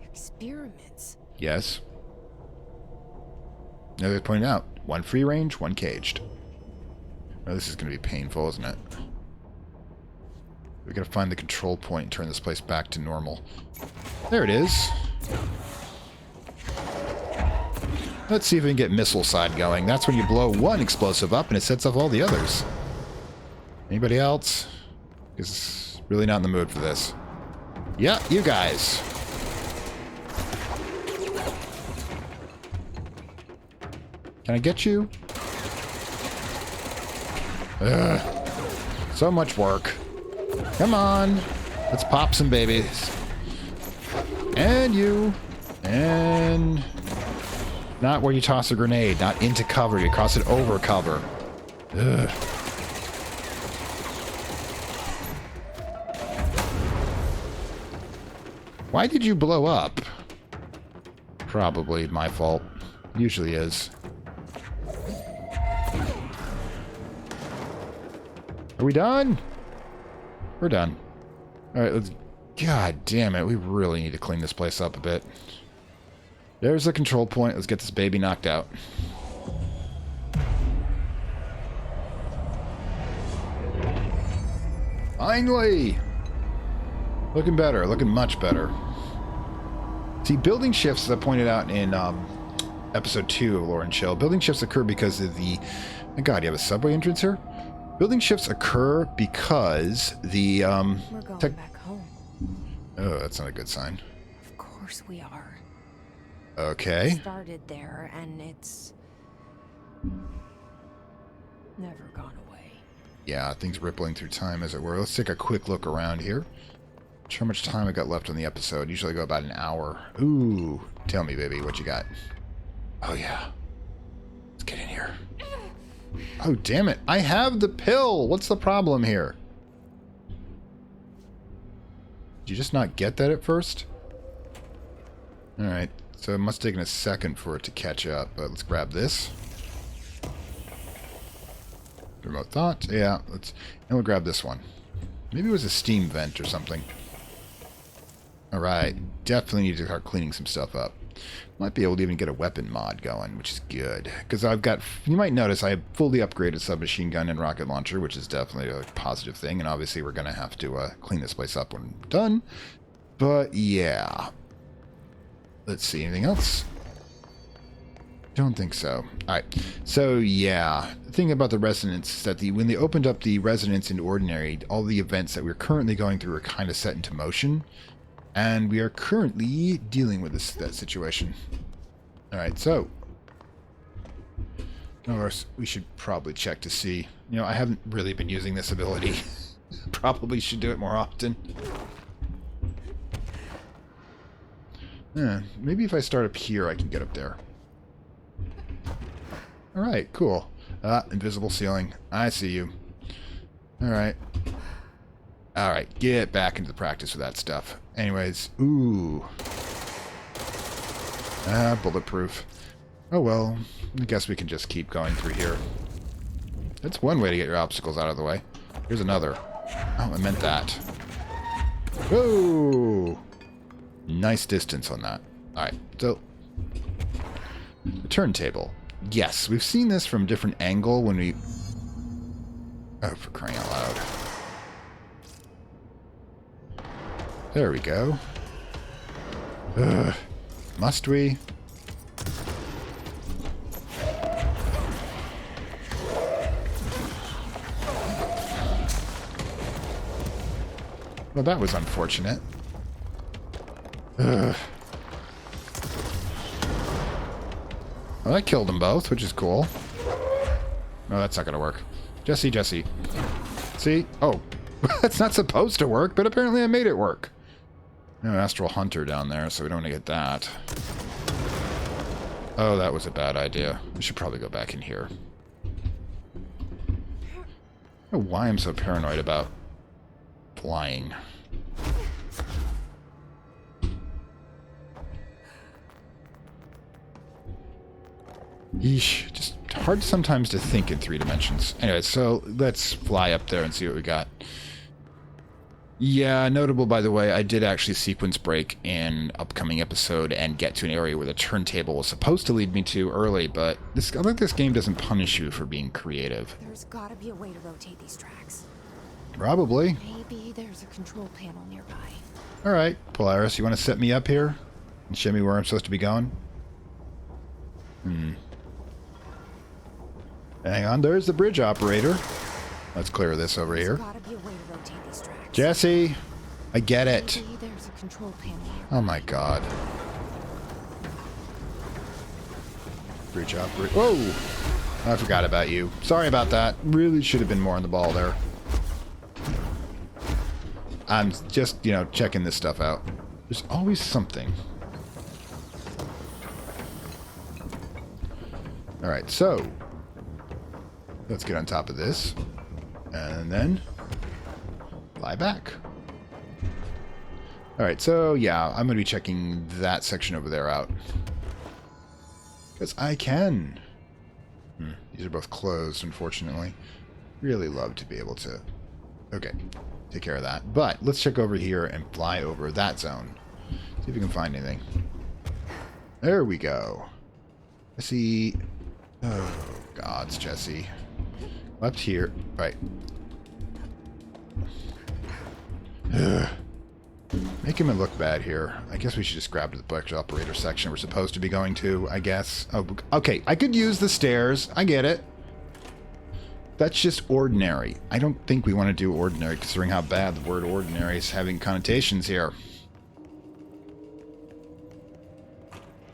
Experiments. Yes. As I pointed out, one free range, one caged. Oh, this is going to be painful, isn't it? We got to find the control point and turn this place back to normal. There it is. Let's see if we can get missile side going. That's when you blow one explosive up and it sets off all the others. Anybody else? Is really not in the mood for this. Yeah, you guys. Can I get you? Ugh. So much work. Come on. Let's pop some babies. And you. And... not where you toss a grenade. Not into cover. You cross it over cover. Ugh. Why did you blow up? Probably my fault. Usually is. Are we done? We're done. Alright, let's... God damn it, we really need to clean this place up a bit. There's the control point. Let's get this baby knocked out. Finally! Looking better. Looking much better. See, building shifts, as I pointed out in episode 2 of Lore and Chill, building shifts occur because of the... Oh God, you have a subway entrance here? Building shifts occur because the... We're going back home. Oh, that's not a good sign. Of course we are. Okay. It started there, and it's... never gone away. Yeah, things rippling through time, as it were. Let's take a quick look around here. Not sure how much time I got left on the episode. Usually I go about an hour. Ooh. Tell me, baby, what you got? Oh, yeah. Let's get in here. Oh, damn it. I have the pill. What's the problem here? Did you just not get that at first? Alright. So it must have taken a second for it to catch up. But let's grab this. Remote thought. Yeah, let's... and we'll grab this one. Maybe it was a steam vent or something. Alright. Definitely need to start cleaning some stuff up. Might be able to even get a weapon mod going, which is good. Because I've got... you might notice I have fully upgraded submachine gun and rocket launcher, which is definitely a positive thing. And obviously we're going to have to clean this place up when we're done. But yeah. Let's see. Anything else? Don't think so. Alright. So yeah. The thing about the Resonance is that when they opened up the Resonance into Ordinary, all the events that we're currently going through are kind of set into motion. And we are currently dealing with that situation. Alright, so. Of course, we should probably check to see. You know, I haven't really been using this ability. Probably should do it more often. Yeah, maybe if I start up here, I can get up there. Alright, cool. Invisible ceiling. I see you. Alright. Alright, get back into the practice with that stuff. Anyways, ooh. Bulletproof. Oh well, I guess we can just keep going through here. That's one way to get your obstacles out of the way. Here's another. Oh, I meant that. Whoa! Nice distance on that. Alright, so... the turntable. Yes, we've seen this from a different angle when we... oh, for crying out loud. There we go. Ugh. Must we? Well, that was unfortunate. Ugh. Well, that killed them both, which is cool. No, that's not going to work. Jesse. See? Oh, that's not supposed to work, but apparently I made it work. No Astral Hunter down there, so we don't want to get that. Oh, that was a bad idea. We should probably go back in here. I don't know why I'm so paranoid about flying. Yeesh, just hard sometimes to think in 3 dimensions. Anyway, so let's fly up there and see what we got. Yeah, notable, by the way, I did actually sequence break in upcoming episode and get to an area where the turntable was supposed to lead me to early, but I think this game doesn't punish you for being creative. There's gotta be a way to rotate these tracks. Probably. Maybe there's a control panel nearby. Alright, Polaris, you want to set me up here and show me where I'm supposed to be going? Hang on, there's the bridge operator. Let's clear this over here. Gotta be a way to rotate these tracks. Jesse, I get it. Maybe there's a control panel here. Oh my god. Bridge operator. Whoa! I forgot about you. Sorry about that. Really should have been more on the ball there. I'm just, checking this stuff out. There's always something. Alright, so let's get on top of this. And then fly back. Alright, so yeah, I'm going to be checking that section over there out. Because I can. These are both closed, unfortunately. Really love to be able to... Okay, take care of that. But let's check over here and fly over that zone. See if we can find anything. There we go. I see... Oh, gods, Jesse. Up here. Right. Ugh. Making it look bad here. I guess we should just grab the bridge operator section we're supposed to be going to, I guess. Oh, okay. I could use the stairs. I get it. That's just ordinary. I don't think we want to do ordinary, considering how bad the word ordinary is having connotations here.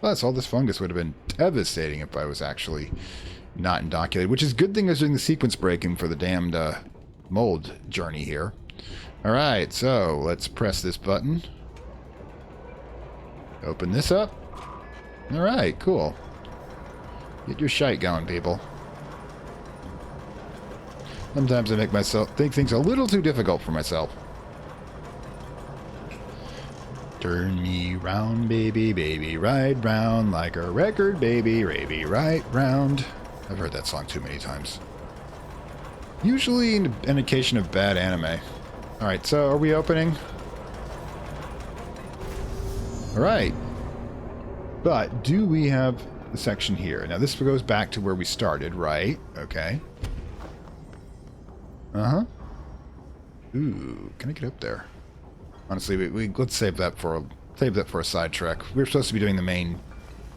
Plus, all this fungus would have been devastating if I was actually not indoculated, which is a good thing I was doing the sequence breaking for the damned mold journey here. Alright, so let's press this button. Open this up. Alright, cool. Get your shite going, people. Sometimes I make myself think things a little too difficult for myself. Turn me round, baby, baby, ride round like a record, baby, right round. I've heard that song too many times. Usually an indication of bad anime. Alright, so are we opening? Alright. But do we have the section here? Now this goes back to where we started, right? Okay. Uh-huh. Ooh, can I get up there? Honestly, let's save that for a side trek. We're supposed to be doing the main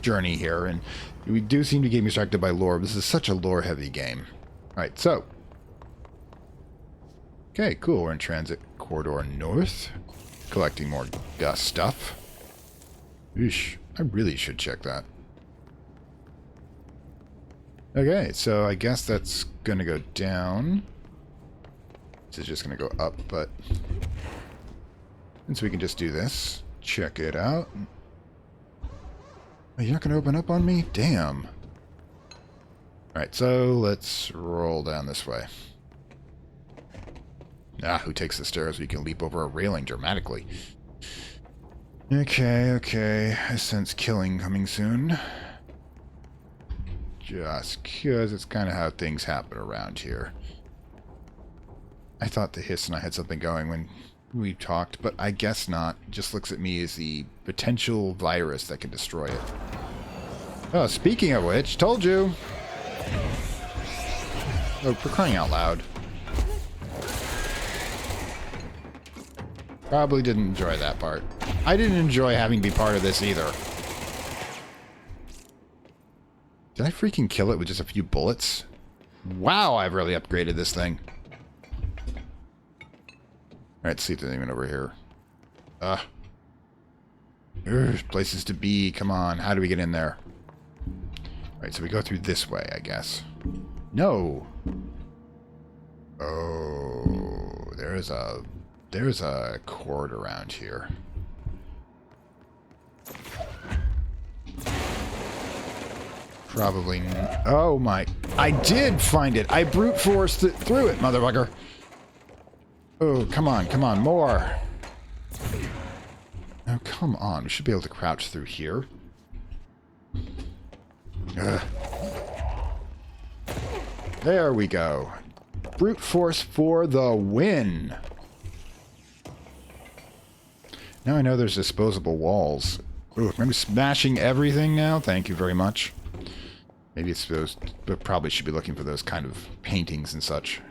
journey here, and we do seem to get distracted by lore. This is such a lore-heavy game. Alright, so. Okay, cool. We're in Transit Corridor North. Collecting more stuff. Eesh, I really should check that. Okay, so I guess that's going to go down. This is just going to go up, but... And so we can just do this. Check it out. Oh, you're not going to open up on me? Damn. Alright, so let's roll down this way. Ah, who takes the stairs? We can leap over a railing dramatically. Okay. I sense killing coming soon. Just because it's kind of how things happen around here. I thought the hiss and I had something going when we talked, but I guess not. It just looks at me as the potential virus that can destroy it. Oh, speaking of which, told you! Oh, for crying out loud. Probably didn't enjoy that part. I didn't enjoy having to be part of this either. Did I freaking kill it with just a few bullets? Wow, I've really upgraded this thing. Alright, see if there's anything over here. Places to be. Come on. How do we get in there? Alright, so we go through this way, I guess. No! Oh, there's a cord around here. Probably. Oh my! I did find it. I brute forced it through it, motherfucker. Oh, come on, more. Oh, come on. We should be able to crouch through here. Ugh. There we go. Brute force for the win. Now I know there's disposable walls. Ooh, remember smashing everything now? Thank you very much. Maybe it's those, but probably should be looking for those kind of paintings and such.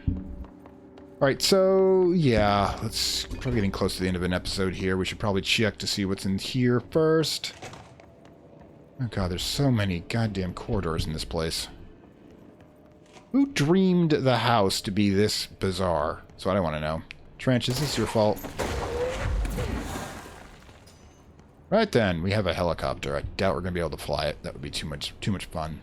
Alright, so yeah, let's probably getting close to the end of an episode here. We should probably check to see what's in here first. Oh god, there's so many goddamn corridors in this place. Who dreamed the house to be this bizarre? That's what I want to know. Trench, is this your fault? Right then, we have a helicopter. I doubt we're going to be able to fly it. That would be too much fun.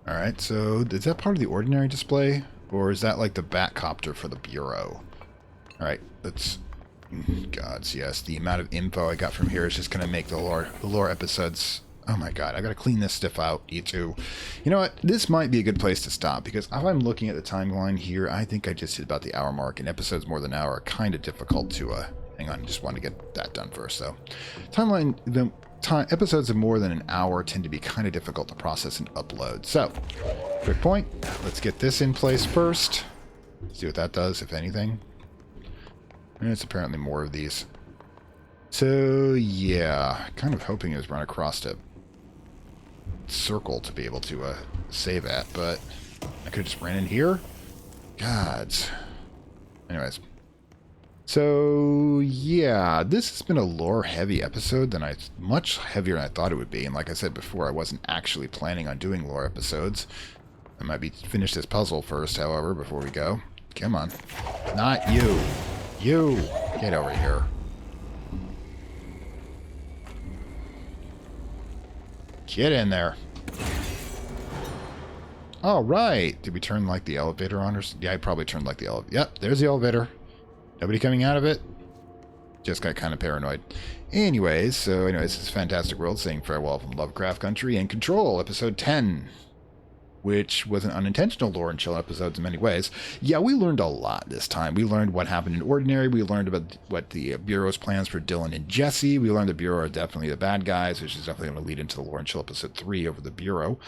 Alright, so is that part of the ordinary display? Or is that like the Batcopter for the Bureau? Alright, let's... Gods, yes. The amount of info I got from here is just going to make the lore episodes... Oh my god, I gotta clean this stuff out, you two. You know what? This might be a good place to stop, because if I'm looking at the timeline here, I think I just hit about the hour mark, and episodes more than an hour are kind of difficult to, hang on, I just want to get that done first, so. Episodes of more than an hour tend to be kind of difficult to process and upload. So, quick point, let's get this in place first. See what that does, if anything. And it's apparently more of these. So, yeah, kind of hoping it was run across a circle to be able to save at, but I could have just ran in here. Gods. Anyways. So, yeah, this has been a lore-heavy episode than much heavier than I thought it would be. And like I said before, I wasn't actually planning on doing lore episodes. I might finish this puzzle first, however, before we go. Come on. Not you. You. Get over here. Get in there. All right. Did we turn like the elevator on? Yeah, I probably turned like the elevator. Yep, there's the elevator. Nobody coming out of it? Just got kind of paranoid. Anyways, this is Fantastic World saying farewell from Lovecraft Country and Control, episode 10. Which was an unintentional lore and chill episode in many ways. Yeah, we learned a lot this time. We learned what happened in Ordinary. We learned about what the Bureau's plans for Dylan and Jesse. We learned the Bureau are definitely the bad guys, which is definitely going to lead into the lore and chill episode 3 over the Bureau.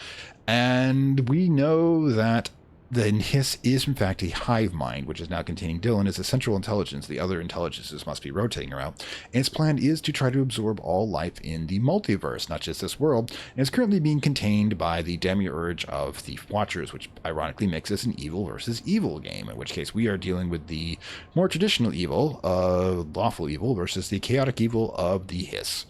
And we know that the Hiss is, in fact, a hive mind, which is now containing Dylan as a central intelligence. The other intelligences must be rotating around. And its plan is to try to absorb all life in the multiverse, not just this world. And it's currently being contained by the demiurge of the Watchers, which ironically makes this an evil versus evil game, in which case we are dealing with the more traditional evil, lawful evil, versus the chaotic evil of the Hiss.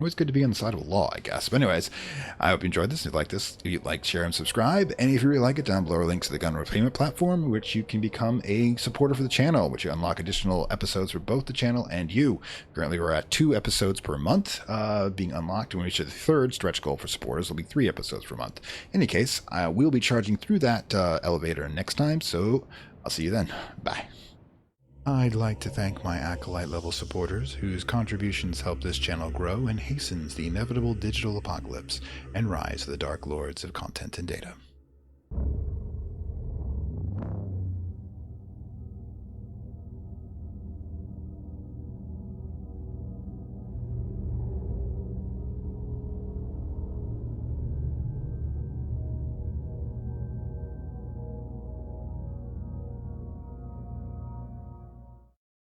Always good to be on the side of the law, I guess. But anyways, I hope you enjoyed this. If you like this, like, share, and subscribe. And if you really like it, down below are links to the Gunrunner payment platform, which you can become a supporter for the channel, which you unlock additional episodes for both the channel and you. Currently, we're at 2 episodes per month being unlocked. When we reach the 3rd stretch goal for supporters, it'll be 3 episodes per month. In any case, I will be charging through that elevator next time, so I'll see you then. Bye. I'd like to thank my Acolyte level supporters whose contributions help this channel grow and hastens the inevitable digital apocalypse and rise of the Dark Lords of content and data.